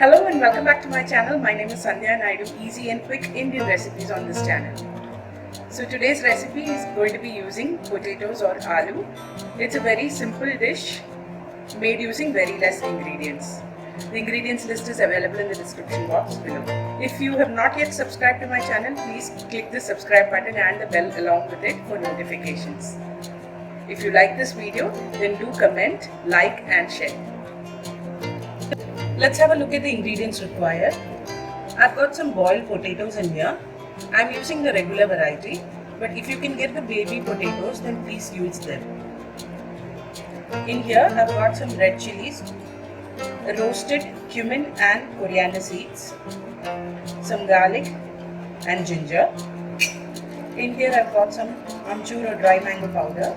Hello and welcome back to my channel. My name is Sandhya and I do easy and quick Indian recipes on this channel. So today's recipe is going to be using potatoes or aloo. It's a very simple dish made using very less ingredients. The ingredients list is available in the description box below. If you have not yet subscribed to my channel, please click the subscribe button and the bell along with it for notifications. If you like this video, then do comment, like and share. Let's have a look at the ingredients required. I've got some boiled potatoes in here. I'm using the regular variety, but if you can get the baby potatoes, then please use them. In here, I've got some red chilies, roasted cumin and coriander seeds, some garlic and ginger. In here, I've got some amchur or dry mango powder,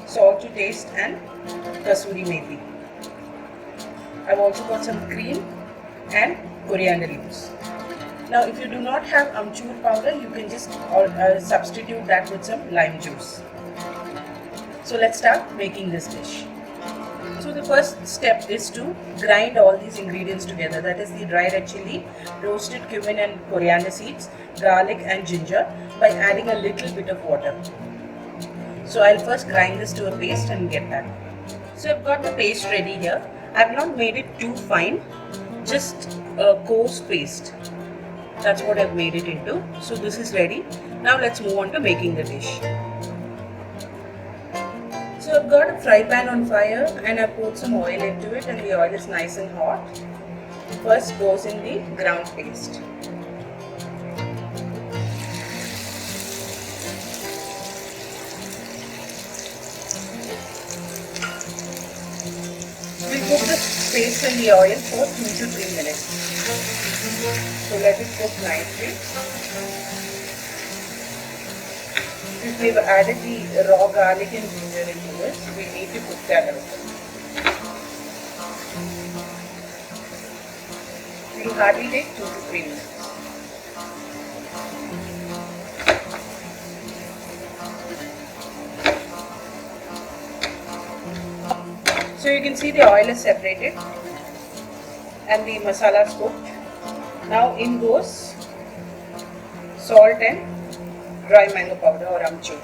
salt to taste and kasuri methi. I've also got some cream and coriander leaves. Now if you do not have amchur powder, you can just substitute that with some lime juice. So let's start making this dish. So the first step is to grind all these ingredients together. That is the dry red chili, roasted cumin and coriander seeds, garlic and ginger by adding a little bit of water. So I'll first grind this to a paste and get back. So I've got the paste ready here. I've not made it too fine, just a coarse paste. That's what I've made it into. So this is ready. Now let's move on to making the dish. So I've got a fry pan on fire and I've poured some oil into it and the oil is nice and hot. First goes in the ground paste. We cook this paste in the oil for 2 to 3 minutes. So let it cook nicely. If we've added the raw garlic and ginger into this, we need to cook that out. It will hardly take 2 to 3 minutes. So you can see the oil is separated and the masala is cooked. Now in goes salt and dry mango powder or amchur.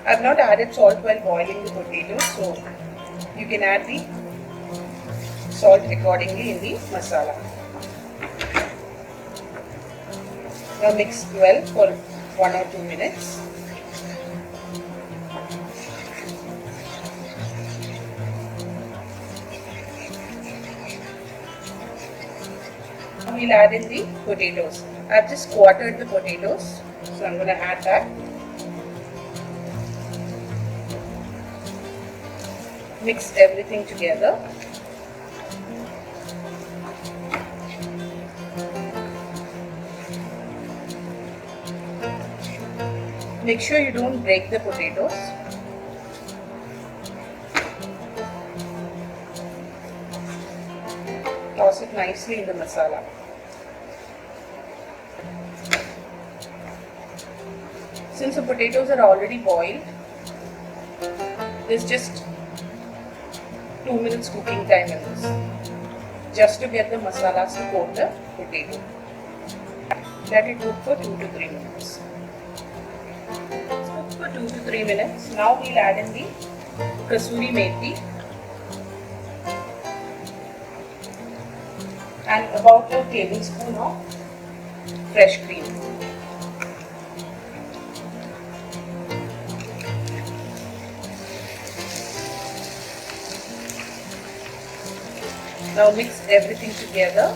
I have not added salt while boiling the potatoes, so you can add the salt accordingly in the masala. Now mix well for 1 or 2 minutes. We'll add in the potatoes. I've just quartered the potatoes, so I'm going to add that. Mix everything together. Make sure you don't break the potatoes. Toss it nicely in the masala. Since the potatoes are already boiled, there's just 2 minutes cooking time in this, just to get the masalas to coat the potato. Let it cook for 2 to 3 minutes. It's cooked for 2 to 3 minutes. Now we'll add in the kasuri methi and about a tablespoon of fresh cream. Now mix everything together.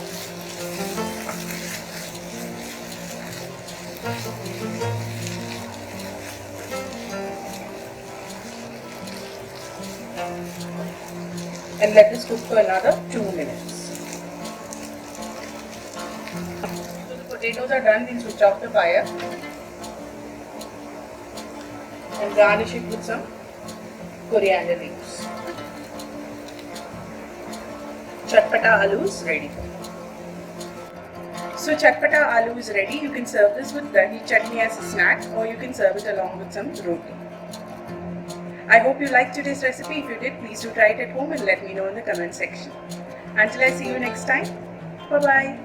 And let this cook for another 2 minutes. So the potatoes are done, we'll switch off the fire and garnish it with some coriander leaves. Chatpata Aloo is ready. So Chatpata Aloo is ready. You can serve this with dahi chutney as a snack, or you can serve it along with some roti. I hope you liked today's recipe. If you did, please do try it at home and let me know in the comment section. Until I see you next time, bye bye.